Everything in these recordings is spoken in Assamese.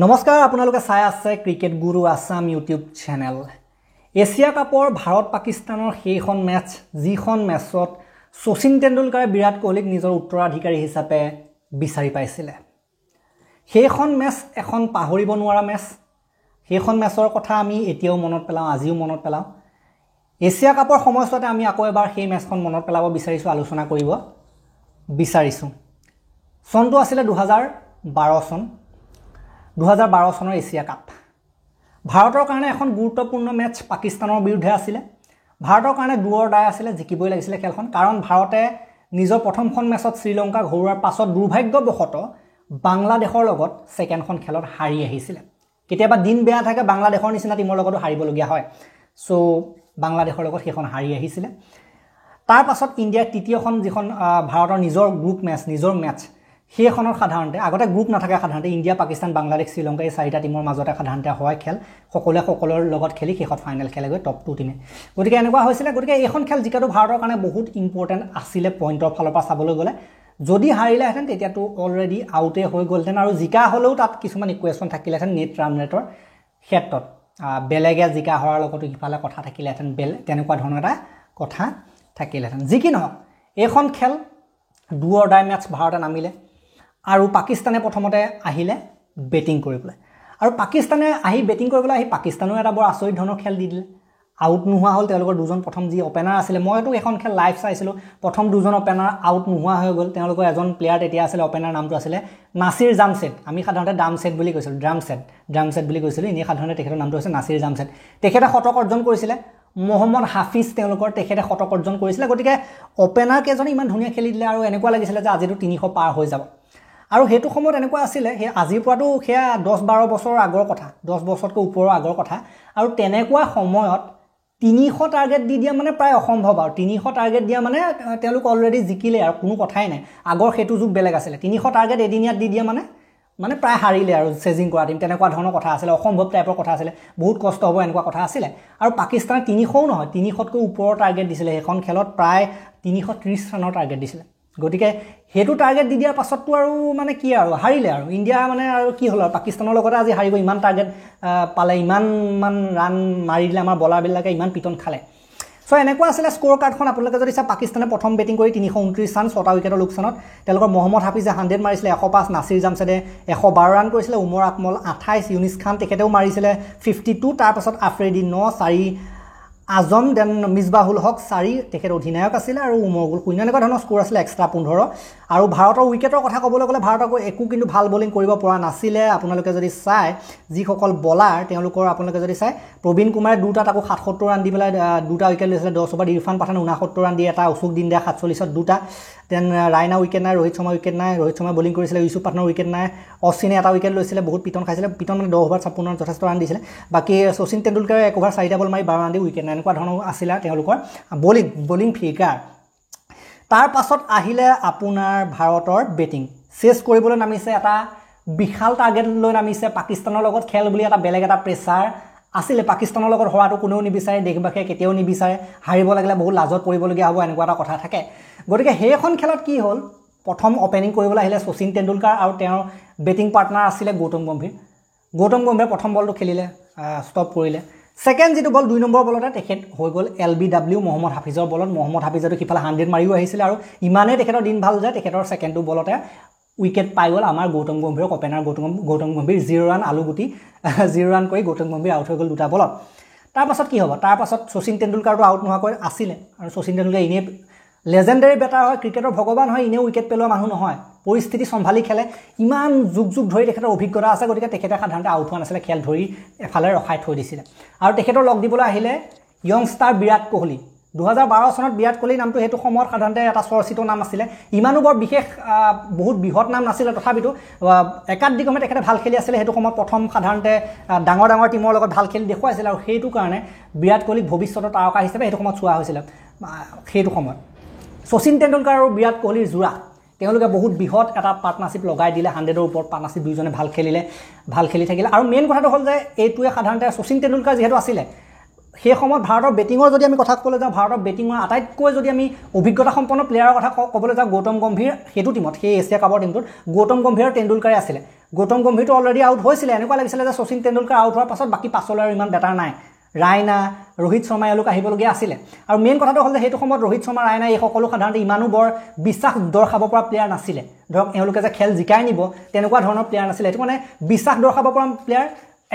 নমস্কাৰ আপোনালোকে চাই আছে ক্ৰিকেট গুৰু আসাম ইউটিউব চেনেল। এছিয়া কাপৰ ভাৰত পাকিস্তানৰ সেইখন মেচ যিখন মেচত শচীন তেণ্ডুলকাৰে বিৰাট কোহলীক নিজৰ উত্তৰাধিকাৰী হিচাপে বিচাৰি পাইছিলে। সেইখন মেচ এখন পাহৰিব নোৱাৰা মেচ। সেইখন মেচৰ কথা আমি এতিয়াও মনত পেলাওঁ, আজিও মনত পেলাওঁ। এছিয়া কাপৰ সময়ছোৱাতে আমি আকৌ এবাৰ সেই মেচখন মনত পেলাব বিচাৰিছোঁ, আলোচনা কৰিব বিচাৰিছোঁ। চনটো আছিলে 2012 চন। 2012 চনৰ এছিয়া কাপ ভাৰতৰ কাৰণে এখন গুৰুত্বপূৰ্ণ মেচ পাকিস্তানৰ বিৰুদ্ধে আছিলে। ভাৰতৰ কাৰণে দূৰৰ দায় আছিলে, জিকিবই লাগিছিলে খেলখন, কাৰণ ভাৰতে নিজৰ প্ৰথমখন মেচত শ্ৰীলংকাক হৰুৱাৰ পাছত দুৰ্ভাগ্যবশতঃ বাংলাদেশৰ লগত ছেকেণ্ডখন খেলত হাৰি আহিছিলে। কেতিয়াবা দিন বেয়া থাকে, বাংলাদেশৰ নিচিনা টিমৰ লগতো হাৰিবলগীয়া হয়। চ' বাংলাদেশৰ লগত সেইখন হাৰি আহিছিলে। তাৰ পাছত ইণ্ডিয়াৰ তৃতীয়খন যিখন ভাৰতৰ নিজৰ গ্ৰুপ মেচ, নিজৰ মেচ, সেইখনৰ সাধাৰণতে আগতে গ্ৰুপ নাথাকে, সাধাৰণতে ইণ্ডিয়া, পাকিস্তান, বাংলাদেশ, শ্ৰীলংকা এই চাৰিটা টিমৰ মাজতে সাধাৰণতে হয় খেল। সকলোৱে সকলোৰ লগত খেলি শেষত ফাইনেল খেলেগৈ টপ 2 টিমে। গতিকে এনেকুৱা হৈছিলে। গতিকে এইখন খেল জিকাটো ভাৰতৰ কাৰণে বহুত ইম্পৰ্টেণ্ট আছিলে পইণ্টৰ ফালৰ পৰা চাবলৈ গ'লে। যদি হাৰিলেহেঁতেন তেতিয়াতো অলৰেডি আউটে হৈ গ'লহেঁতেন, আৰু জিকা হ'লেও তাত কিছুমান ইকুৱেশ্যন থাকিলেহেঁতেন নেট ৰান ৰেটৰ ক্ষেত্ৰত। বেলেগে জিকা হোৱাৰ লগতো ইফালে কথা থাকিলেহেঁতেন, তেনেকুৱা ধৰণৰ এটা কথা থাকিলেহেঁতেন। যি কি নহওক, এইখন খেল ডু অৰ ডাই মেচ ভাৰতে নামিলে, আৰু পাকিস্তানে প্ৰথমতে আহিলে বেটিং কৰিবলৈ। আৰু পাকিস্তানে বেটিং কৰিবলৈ আহি পাকিস্তানেও এটা বৰ আচৰিত ধৰণৰ খেল দি দিলে। আউট নোহোৱা হ'ল তেওঁলোকৰ দুজন প্ৰথম যি অপেনাৰ আছিলে। মইতো এখন খেল লাইভ চাইছিলোঁ, প্ৰথম দুজন অপেনাৰ আউট নোহোৱা হৈ গ'ল। তেওঁলোকৰ এজন প্লেয়াৰ তেতিয়া আছিলে, অপেনাৰ নামটো আছিলে নাছিৰ জামছেদ। আমি সাধাৰণতে ডামছেদ বুলি কৈছিলোঁ, ড্ৰামছেদ বুলি কৈছিলোঁ। এনেই সাধাৰণতে তেখেতৰ নামটো হৈছে নাছিৰ জামছেদ। তেখেতে শতক অৰ্জন কৰিছিলে। মহম্মদ হাফিজ তেখেতে শতক অৰ্জন কৰিছিলে। গতিকে অপেনাৰ কেইজনে ইমান ধুনীয়া খেলি দিলে, আৰু এনেকুৱা লাগিছিলে যে আজিতো 300 পাৰ হৈ যাব। আৰু সেইটো সময়ত এনেকুৱা আছিলে, সেই আজিৰ পৰাতো সেয়া 10-12 বছৰৰ আগৰ কথা, 10 বছৰতকৈ ওপৰৰ আগৰ কথা। আৰু তেনেকুৱা সময়ত 300 টাৰ্গেট দি দিয়া মানে প্ৰায় অসম্ভৱ। আৰু 300 টাৰ্গেট দিয়া মানে তেওঁলোক অলৰেডি জিকিলে, আৰু কোনো কথাই নাই। আগৰ সেইটো যুগ বেলেগ আছিলে। 300 টাৰ্গেট এদিনীয়াত দি দিয়া মানে প্ৰায় হাৰিলে আৰু চেজিং কৰা টিম, তেনেকুৱা ধৰণৰ কথা আছিলে। অসম্ভৱ টাইপৰ কথা আছিলে, বহুত কষ্ট হ'ব এনেকুৱা কথা আছিলে। আৰু পাকিস্তানে 300ও নহয়, 300তকৈ ওপৰৰ টাৰ্গেট দিছিলে। সেইখন খেলত প্ৰায় 330 ৰানৰ টাৰ্গেট দিছিলে। গতিকে সেইটো টাৰ্গেট দি দিয়াৰ পাছততো আৰু মানে কি আৰু হাৰিলে। আৰু ইণ্ডিয়া মানে আৰু কি হ'ল, আৰু পাকিস্তানৰ লগতে আজি হাৰিব। ইমান টাৰ্গেট পালে, ইমান ৰান মাৰি দিলে, আমাৰ বলাৰবিলাকে ইমান পিটন খালে। চ' এনেকুৱা আছিলে স্ক'ৰ কাৰ্ডখন। আপোনালোকে যদি চাই, পাকিস্তানে প্ৰথম বেটিং কৰি 329 ৰান, 6টা উইকেটৰ লোকচানত। তেওঁলোকৰ মহম্মদ হাফিজে 100 মাৰিছিলে, 105, নাছিৰ জামছেদে 112 ৰান কৰিছিলে, উমৰ আকমল 28, ইউনিছ খান তেখেতেও মাৰিছিলে 52, তাৰপাছত আফ্ৰেডি 9, 4 আজম, দেন মিছবাহুল হক 4, তেখেত অধিনায়ক আছিলে, আৰু উমৰ গুল 0। এনেকুৱা ধৰণৰ স্ক'ৰ আছিলে, এক্সট্ৰা 15। আৰু ভাৰতৰ উইকেটৰ কথা ক'বলৈ গ'লে ভাৰতক একো কিন্তু ভাল বলিং কৰিব পৰা নাছিলে। আপোনালোকে যদি চাই, যিসকল বলাৰ তেওঁলোকৰ আপোনালোকে যদি চাই, প্ৰবীণ কুমাৰে 2টাত আকৌ 77 ৰান দি পেলাই 2টা উইকেট লৈছিলে 10 অভাৰ। ইৰফান পাঠানে 69 ৰান দি এটা, অশোক দিন্দে 47ত 2টা, দেন ৰাইনা উইকেট নাই, ৰোহিত শৰ্মা উইকেট নাই, ৰোহিত শৰ্মাই বলিং কৰিছিলে, ইউছুফ পাঠানৰ উইকেট নাই, অশ্বিনে এটা উইকেট লৈছিলে, বহুত পিটন খাইছিলে। পিটন মানে 10 অভাৰ 56 ৰান, যথেষ্ট ৰান দিছিলে। বাকী শচীন তেণ্ডুলকাৰে 1 অভাৰ 4টা বল মাৰি 12 ৰান দি উইকেট নাই। এনেকুৱা ধৰণৰ আছিলে তেওঁলোকৰ বলিং ফিগাৰ। তাৰ পাছত আহিলে আপোনাৰ ভাৰতৰ বেটিং। চেছ কৰিবলৈ নামিছে, এটা বিশাল টাৰ্গেট লৈ নামিছে। পাকিস্তানৰ লগত খেল বুলি এটা বেলেগ এটা প্ৰেছাৰ আছিলে। পাকিস্তানৰ লগত হৰাটো কোনেও নিবিচাৰে, দেশবাসীয়ে কেতিয়াও নিবিচাৰে। হাৰিব লাগিলে বহুত লাজত পৰিবলগীয়া হ'ব, এনেকুৱা এটা কথা থাকে। গতিকে সেইখন খেলত কি হ'ল, প্ৰথম অপেনিং কৰিবলৈ আহিলে শচীন তেণ্ডুলকাৰ, আৰু তেওঁৰ বেটিং পাৰ্টনাৰ আছিলে গৌতম গম্ভীৰ। গৌতম গম্ভীৰে প্ৰথম বলটো খেলিলে, ষ্টপ কৰিলে। ছেকেণ্ড যিটো বল, 2 নম্বৰ বলতে তেখেত হৈ গ'ল LBW মহম্মদ হাফিজৰ বলত। মহম্মদ হাফিজেতো সিফালে 100 মাৰিও আহিছিলে, আৰু ইমানেই তেখেতৰ দিন ভাল যে তেখেতৰ ছেকেণ্ডটো বলতে উইকেট পাই গ'ল আমাৰ গৌতম গম্ভীৰক। অপেনাৰ গৌতম গম্ভীৰ 0 ৰান, আলুগুটি 0 ৰান কৰি গৌতম গম্ভীৰ আউট হৈ গ'ল 2টা বলত। তাৰপাছত কি হ'ব, তাৰপাছত শচীন তেণ্ডুলকাৰটো আউট নোহোৱাকৈ আছিলে। আৰু শচীন তেণ্ডুলকাৰ এনেই লেজেণ্ডাৰী বেটাৰ হয়, ক্ৰিকেটৰ ভগৱান হয়, এনেও উইকেট পেলোৱা মানুহ নহয়, পৰিস্থিতি চম্ভালি খেলে। ইমান যুগ ধৰি তেখেতৰ অভিজ্ঞতা আছে। গতিকে তেখেতে সাধাৰণতে আউট হোৱা নাছিলে, খেল ধৰি এফালে ৰখাই থৈ দিছিলে। আৰু তেখেতৰ লগ দিবলৈ আহিলে য়ংষ্টাৰ বিৰাট কোহলী। 2012 চনত বিৰাট কোহলীৰ নামটো সেইটো সময়ত সাধাৰণতে এটা চৰ্চিত নাম আছিলে। ইমানো বৰ বিশেষ বহুত বৃহৎ নাম নাছিলে, তথাপিতো একাধিক্ৰমে তেখেতে ভাল খেলি আছিলে। সেইটো সময়ত প্ৰথম সাধাৰণতে ডাঙৰ টিমৰ লগত ভাল খেলি দেখুৱাইছিলে, আৰু সেইটো কাৰণে বিৰাট কোহলীক ভৱিষ্যতৰ তাৰকা হিচাপে সেইটো সময়ত চোৱা হৈছিলে। সেইটো সময়ত শচীন তেণ্ডুলকাৰ আৰু বিৰাট কোহলীৰ যোৰা, তেওঁলোকে বহুত বৃহৎ এটা পাৰ্টনাৰশ্বিপ লগাই দিলে। 100ৰ ওপৰত পাৰ্টনাৰশ্বিপ, দুয়োজনে ভাল খেলি থাকিলে। আৰু মেইন কথাটো হ'ল যে এইটোৱে সাধাৰণতে শচীন তেণ্ডুলকাৰ যিহেতু আছিলে, সেই সময়ত ভাৰতৰ বেটিঙৰ যদি আমি কথা ক'বলৈ যাওঁ ভাৰতৰ বেটিঙৰ আটাইতকৈ যদি আমি অভিজ্ঞতা সম্পন্ন প্লেয়াৰৰ কথা ক'বলৈ যাওঁ গৌতম গম্ভীৰ সেইটো টিমত সেই এছিয়া কাপৰ টিমটোত গৌতম গম্ভীৰ আৰু তেণ্ডুলকাৰে আছিলে গৌতম গম্ভীৰটো অলৰেডি আউট হৈছিলে এনেকুৱা লাগিছিলে যে শচীন তেণ্ডুলকাৰ আউট হোৱাৰ পাছত বাকী পাছলৈ আৰু ইমান বেটাৰ নাই ৰাইনা ৰোহিত শৰ্মা এওঁলোক আহিবলগীয়া আছিলে আৰু মেইন কথাটো হ'ল যে সেইটো সময়ত ৰোহিত শৰ্মা ৰাইনা এই সকলো সাধাৰণতে ইমানো বৰ বিশ্বাস দৰ্শাব পৰা প্লেয়াৰ নাছিলে ধৰক এওঁলোকে যে খেল জিকাই নিব তেনেকুৱা ধৰণৰ প্লেয়াৰ নাছিলে সেইটো মানে বিশ্বাস দৰ্শাব পৰা প্লেয়াৰ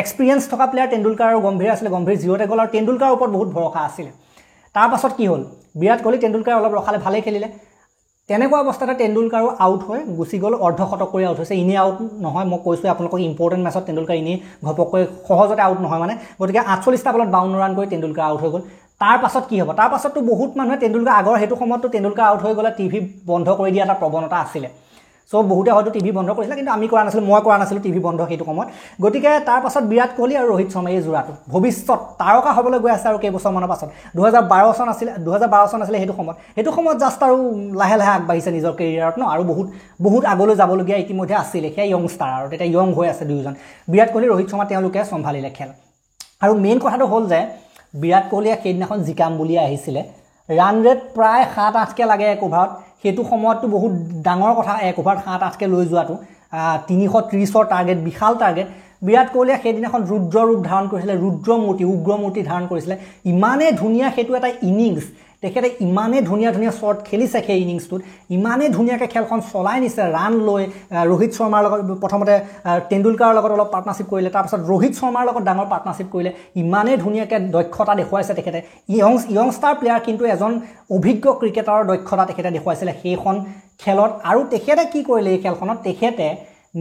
এক্সপিৰিয়েঞ্চ থকা প্লেয়াৰ তেণ্ডুলকাৰ আৰু গম্ভীৰ আছিলে গম্ভীৰ 0তে গ'ল আৰু তেণ্ডুলকাৰৰ ওপৰত বহুত ভৰসা আছিলে তাৰ পাছত কি হ'ল বিৰাট কোহলি তেণ্ডুলকাৰ অলপ ৰখালে ভালেই খেলিলে তেনেকুৱা অৱস্থাতে তেণ্ডুলকাৰো আউট হৈ গুচি গ'ল অৰ্ধশতক কৰি আউট হৈছে ইনে আউট নহয় মই কৈছোঁ আপোনালোকক ইম্পৰ্টেণ্ট মেচত তেণ্ডুলকাৰ ইনে ঘপককৈ সহজতে আউট নহয় মানে গতিকে 48টা বলত 52 ৰান কৰি তেণ্ডুলকাৰ আউট হৈ গ'ল তাৰ পাছত কি হ'ব তাৰ পাছততো বহুত মানুহে তেণ্ডুলকাৰ আগৰ সেইটো সময়ততো তেণ্ডুলকাৰ আউট হৈ গ'লে টিভি বন্ধ কৰি দিয়া এটা প্ৰৱণতা আছিলে সো বহুতে হয়তো টিভি বন্ধ কৰিছিলে কিন্তু আমি কৰা নাছিলোঁ মই কৰা নাছিলোঁ টিভি বন্ধ সেইটো সময়ত গতিকে তাৰ পাছত বিৰাট কোহলি আৰু ৰোহিত শৰ্মা এই জোৰাটো ভৱিষ্যত তাৰকা হ'বলৈ গৈ আছে আৰু কেইবছৰমানৰ পাছত 2012 চন আছিলে সেইটো সময়ত জাষ্ট আৰু লাহে লাহে আগবাঢ়িছে নিজৰ কেৰিয়াৰত ন আৰু বহুত আগলৈ যাবলগীয়া ইতিমধ্যে আছিলে সেয়া য়ংষ্টাৰ আৰু তেতিয়া য়ং হৈ আছে দুয়োজন বিৰাট কোহলি ৰোহিত শৰ্মা তেওঁলোকে চম্ভালিলে খেল আৰু মেইন কথাটো হ'ল যে বিৰাট কোহলিয়ে সেইদিনাখন জিকাম বুলি আহিছিলে ৰান ৰেট প্ৰায় 7-8কে লাগে এক অভাৰত সেইটো সময়ততো বহুত ডাঙৰ কথা এক অভাৰত 7-8কে লৈ যোৱাটো 330ৰ টাৰ্গেট বিশাল টাৰ্গেট বিৰাট কোহলিয়ে সেইদিনাখন ৰুদ্ৰ ৰূপ ধাৰণ কৰিছিলে উগ্ৰমূৰ্তি ধাৰণ কৰিছিলে ইমানেই ধুনীয়া সেইটো এটা ইনিংছ তেখেতে ইমানেই ধুনীয়া শ্বট খেলিছে সেই ইনিংছটোত ইমানেই ধুনীয়াকৈ খেলখন চলাই নিছে ৰান লৈ ৰোহিত শৰ্মাৰ লগত প্ৰথমতে তেণ্ডুলকাৰৰ লগত অলপ পাৰ্টনাৰশ্বিপ কৰিলে তাৰপিছত ৰোহিত শৰ্মাৰ লগত ডাঙৰ পাৰ্টনাৰশ্বিপ কৰিলে ইমানেই ধুনীয়াকৈ দক্ষতা দেখুৱাইছে তেখেতে য়ংষ্টাৰ প্লেয়াৰ কিন্তু এজন অভিজ্ঞ ক্ৰিকেটাৰৰ দক্ষতা তেখেতে দেখুৱাইছিলে সেইখন খেলত আৰু তেখেতে কি কৰিলে এই খেলখনত তেখেতে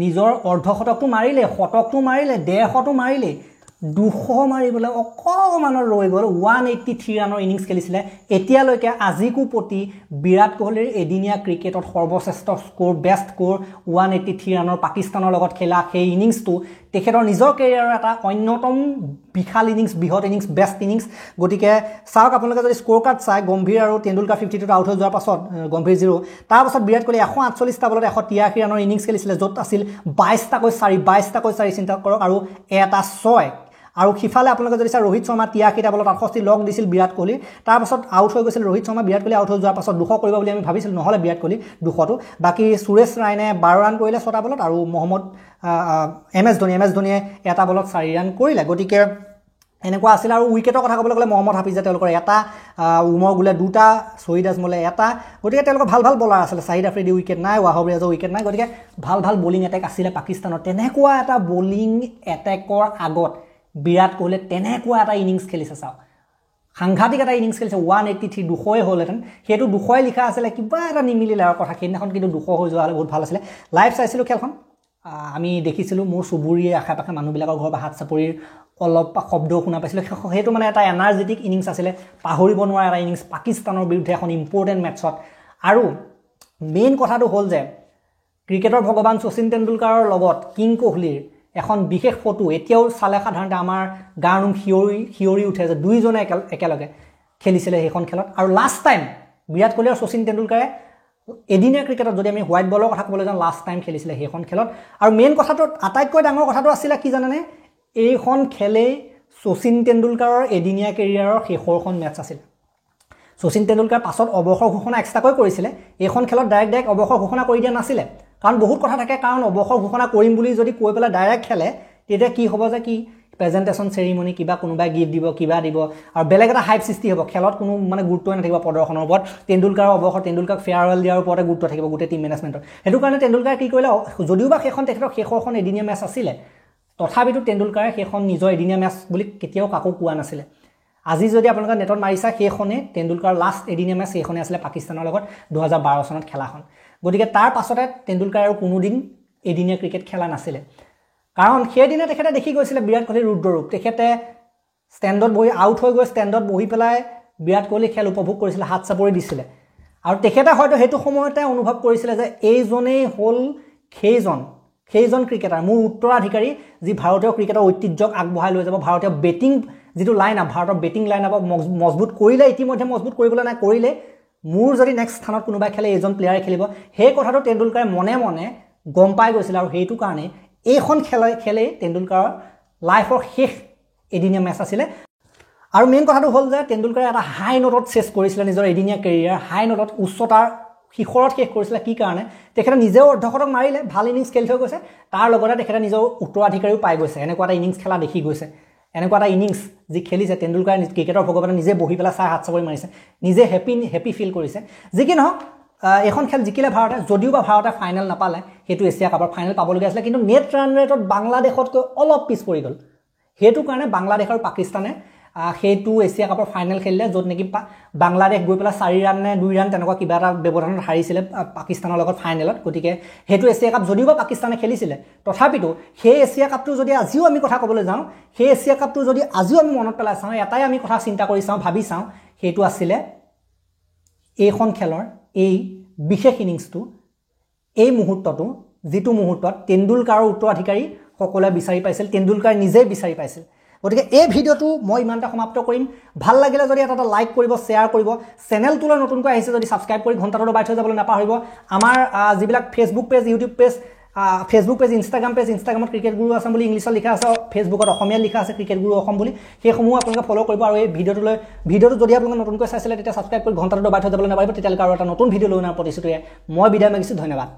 নিজৰ অৰ্ধশতকটো মাৰিলে শতকটো মাৰিলে 150টো মাৰিলে 200 মাৰিবলৈ অকমানৰ ৰৈ গ'ল 183 ৰানৰ ইনিংছ খেলিছিলে এতিয়ালৈকে আজিকো প্ৰতি বিৰাট কোহলিৰ এদিনীয়া ক্ৰিকেটত সৰ্বশ্ৰেষ্ঠ স্ক'ৰ বেষ্ট স্ক'ৰ 183 ৰানৰ পাকিস্তানৰ লগত খেলা সেই ইনিংছটো তেখেতৰ নিজৰ কেৰিয়াৰৰ এটা অন্যতম বিশাল ইনিংছ বৃহৎ ইনিংছ বেষ্ট ইনিংছ গতিকে চাওক আপোনালোকে যদি স্ক'ৰ কাৰ্ড চাই গম্ভীৰ আৰু তেণ্ডুলকাৰ 52ত আউট হৈ যোৱাৰ পাছত গম্ভীৰ 0 তাৰপাছত বিৰাট কোহলি 148টা বলত 183 ৰানৰ ইনিংছ খেলিছিলে য'ত আছিল 22টাকৈ 4 চিন্তা কৰক আৰু এটা 6 আৰু সিফালে আপোনালোকে যদি চাই ৰোহিত শৰ্মা 83টা বলত 68 লগ দিছিল বিৰাট কোহলি তাৰপাছত আউট হৈ গৈছিল ৰোহিত শৰ্মা বিৰাট কোহলি আউট হৈ যোৱাৰ পাছত 200 কৰিব বুলি আমি ভাবিছিলোঁ নহ'লে বিৰাট কোহলি 200টো বাকী সুৰেশ ৰাইনে 12 ৰান কৰিলে 6টা বলত আৰু মহম্মদ এম এছ ধোনীয়ে এটা বলত 4 ৰান কৰিলে গতিকে এনেকুৱা আছিল আৰু উইকেটৰ কথা ক'বলৈ গ'লে মহম্মদ হাফিজে তেওঁলোকৰ এটা উমৰ গুলে 2টা শহীদ আজমলে এটা গতিকে তেওঁলোকৰ ভাল বলাৰ আছিলে চাহিদ আফ্ৰিদি উইকেট নাই ৱাহাব ৰিয়াজৰ উইকেট নাই গতিকে ভাল বলিং এটেক আছিলে পাকিস্তানৰ তেনেকুৱা এটা বলিং এটেকৰ আগত বিৰাট কোহলি তেনেকুৱা এটা ইনিংছ খেলিছে চাওক সাংঘাতিক এটা ইনিংছ খেলিছে 183 200 হ'লহেঁতেন সেইটো 200 লিখা আছিলে কিবা এটা নিমিলিলে আৰু কথা সেইদিনাখন কিন্তু 200 হৈ যোৱা হ'লে বহুত ভাল আছিলে লাইভ চাইছিলোঁ খেলখন আমি দেখিছিলোঁ মোৰ চুবুৰীৰ আশে পাশে মানুহবিলাকৰ ঘৰৰ পৰা হাত চাপৰিৰ অলপ শব্দও শুনা পাইছিলোঁ সেইটো মানে এটা এনাৰ্জেটিক ইনিংছ আছিলে পাহৰিব নোৱাৰা এটা ইনিংছ পাকিস্তানৰ বিৰুদ্ধে এখন ইম্পৰ্টেণ্ট মেটছত আৰু মেইন কথাটো হ'ল যে ক্ৰিকেটৰ ভগৱান শচীন তেণ্ডুলকাৰৰ লগত কিং কোহলিৰ এখন বিশেষ ফটো এতিয়াও চালে সাধাৰণতে আমাৰ গাৰ নোম হিয়ৰি উঠে যে দুইজনে একেলগে খেলিছিলে সেইখন খেলত আৰু লাষ্ট টাইম বিৰাট কোহলি আৰু শচীন তেণ্ডুলকাৰে এদিনীয়া ক্ৰিকেটত যদি আমি হোৱাইট বলৰ কথা ক'বলৈ যাওঁ লাষ্ট টাইম খেলিছিলে সেইখন খেলত আৰু মেইন কথাটো আটাইতকৈ ডাঙৰ কথাটো আছিলে কি জানেনে এইখন খেলেই শচীন তেণ্ডুলকাৰৰ এদিনীয়া কেৰিয়াৰৰ শেষৰখন মেটছ আছিল শচীন তেণ্ডুলকাৰ পাছত অৱসৰ ঘোষণা এক্সট্ৰাকৈ কৰিছিলে এইখন খেলত ডাইৰেক্ট অৱসৰ ঘোষণা কৰি দিয়া নাছিলে কাৰণ বহুত কথা থাকে কাৰণ অৱসৰ ঘোষণা কৰিম বুলি যদি কৈ পেলাই ডাইৰেক্ট খেলে তেতিয়া কি হ'ব যে কি প্ৰেজেণ্টেশ্যন চেৰিমনি কিবা কোনোবাই গিফ্ট দিব কিবা দিব আৰু বেলেগ এটা হাইপ সৃষ্টি হ'ব খেলত কোনো মানে গুৰুত্বই নাথাকিব প্ৰদৰ্শনৰ ওপৰত তেণ্ডুলকাৰৰ অৱসৰ তেণ্ডুলকাৰক ফেয়াৰৱেল দিয়াৰ ওপৰতে গুৰুত্ব থাকিব গোটেই টিম মেনেজমেণ্টৰ সেইটো কাৰণে তেণ্ডুলকাৰে কি কৰিলে যদিও বা সেইখন তেখেতৰ শেষৰখন এদিনীয়া মেচ আছিলে তথাপিতো তেণ্ডুলকাৰে সেইখন নিজৰ এদিনীয়া মেচ বুলি কেতিয়াও কাকো কোৱা নাছিলে আজি যদি আপোনালোকে নেটত মাৰিছা সেইখনে তেণ্ডুলকাৰ লাষ্ট এদিনীয়া মেচ সেইখনে আছিলে পাকিস্তানৰ লগত 2012 চনত খেলাখন গতিকে তাৰ পাছতে তেণ্ডুলকাৰে আৰু কোনোদিন এদিনীয়া ক্ৰিকেট খেলা নাছিলে কাৰণ সেইদিনা তেখেতে দেখি গৈছিলে বিৰাট কোহলিৰ ৰুদ্ৰৰূপ তেখেতে ষ্টেণ্ডত বহি আউট হৈ গৈ ষ্টেণ্ডত বহি পেলাই বিৰাট কোহলি খেল উপভোগ কৰিছিলে হাত চাপৰি দিছিলে আৰু তেখেতে হয়তো সেইটো সময়তে অনুভৱ কৰিছিলে যে এইজনেই হ'ল সেইজন ক্ৰিকেটাৰ মোৰ উত্তৰাধিকাৰী যি ভাৰতীয় ক্ৰিকেটৰ ঐতিহ্যক আগবঢ়াই লৈ যাব ভাৰতীয় বেটিং যিটো লাইন আপ ভাৰতৰ বেটিং লাইন আপক মজবুত কৰিলে ইতিমধ্যে মজবুত কৰিবলৈ নাই কৰিলে মোৰ যদি নেক্সট স্থানত কোনোবাই খেলে এইজন প্লেয়াৰে খেলিব সেই কথাটো তেণ্ডুলকাৰে মনে মনে গম পাই গৈছিল আৰু সেইটো কাৰণে এইখন খেলেই তেণ্ডুলকাৰৰ লাইফৰ শেষ এদিনীয়া মেচ আছিলে আৰু মেইন কথাটো হ'ল যে তেণ্ডুলকাৰে এটা হাই নোটত চেছ কৰিছিলে নিজৰ এদিনীয়া কেৰিয়াৰ, হাই নোটত উচ্চতাৰ শিখৰত শেষ কৰিছিলে। কি কাৰণে? তেখেতে নিজেও অৰ্ধশতক মাৰিলে, ভাল ইনিংছ খেলি থৈ গৈছে, তাৰ লগতে তেখেতে নিজৰ উত্তৰাধিকাৰীও পাই গৈছে। এনেকুৱা এটা ইনিংছ খেলা দেখি গৈছে, এনেকুৱা এটা ইনিংছ যি খেলিছে তেণ্ডুলকাৰে ক্ৰিকেটৰ ভগৱানে নিজে বহি পেলাই চাই হাত চাপৰি মাৰিছে, নিজে হেপী ফিল কৰিছে। যি কি নহওক এখন খেল জিকিলে ভাৰতে, যদিও বা ভাৰতে ফাইনেল নাপালে, সেইটো এছিয়া কাপৰ ফাইনেল পাবলগীয়া আছিলে, কিন্তু নেট ৰান ৰেটত বাংলাদেশতকৈ অলপ পিছ পৰি গ'ল। সেইটো কাৰণে বাংলাদেশ আৰু পাকিস্তানে সেইটো এছিয়া কাপৰ ফাইনেল খেলিলে, য'ত নেকি বাংলাদেশ গৈ পেলাই 4 ৰান নে 2 ৰান তেনেকুৱা কিবা এটা ব্যৱধানত হাৰিছিলে পাকিস্তানৰ লগত ফাইনেলত। গতিকে সেইটো এছিয়া কাপ যদিও বা পাকিস্তানে খেলিছিলে, তথাপিতো সেই এছিয়া কাপটো যদি আজিও আমি কথা ক'বলৈ যাওঁ, সেই এছিয়া কাপটো যদি আজিও আমি মনত পেলাই চাওঁ, এটাই আমি কথা চিন্তা কৰি চাওঁ, ভাবি চাওঁ, সেইটো আছিলে এইখন খেলৰ এই বিশেষ ইনিংছটো, এই মুহূৰ্তটো, যিটো মুহূৰ্তত তেণ্ডুলকাৰৰ উত্তৰাধিকাৰী সকলোৱে বিচাৰি পাইছিল, তেণ্ডুলকাৰ নিজেই বিচাৰি পাইছিল। গতিকে এই ভিডিঅ'টো মই ইমানটা সমাপ্ত কৰিম। ভাল লাগিলে যদি এটা লাইক কৰিব, শ্বেয়াৰ কৰিব, চেনেলটোলৈ নতুনকৈ আহিছে যদি ছাবস্ক্ৰাইব কৰি ঘণ্টাটো দবাই থৈ যাবলৈ নাপাহৰিব। আমাৰ যিবিলাক ফেচবুক পেজ, ইউটিউব পেজ, ইনষ্টাগ্ৰামত ক্ৰিকেট গুৰু আছাম বুলি ইংলিছত লিখা আছে, ফেচবুকত অসমীয়াত লিখা আছে ক্ৰিকেট গুৰু অসম বুলি, সেইসমূহ আপোনালোকে ফ'ল' কৰিব। আৰু এই ভিডিঅ'টো যদি আপোনালোকে নতুনকৈ চাইছিলে, তেতিয়া ছাবস্ক্ৰাইব কৰি ঘণ্টাটো দবাই থৈ যাবলৈ নাপাহৰিব। তেতিয়ালৈকে আৰু এটা নতুন ভিডিঅ' লৈ অনাৰ প্ৰতিশ্ৰুতিৰে মই বিদায় মাগিছোঁ। ধন্যবাদ।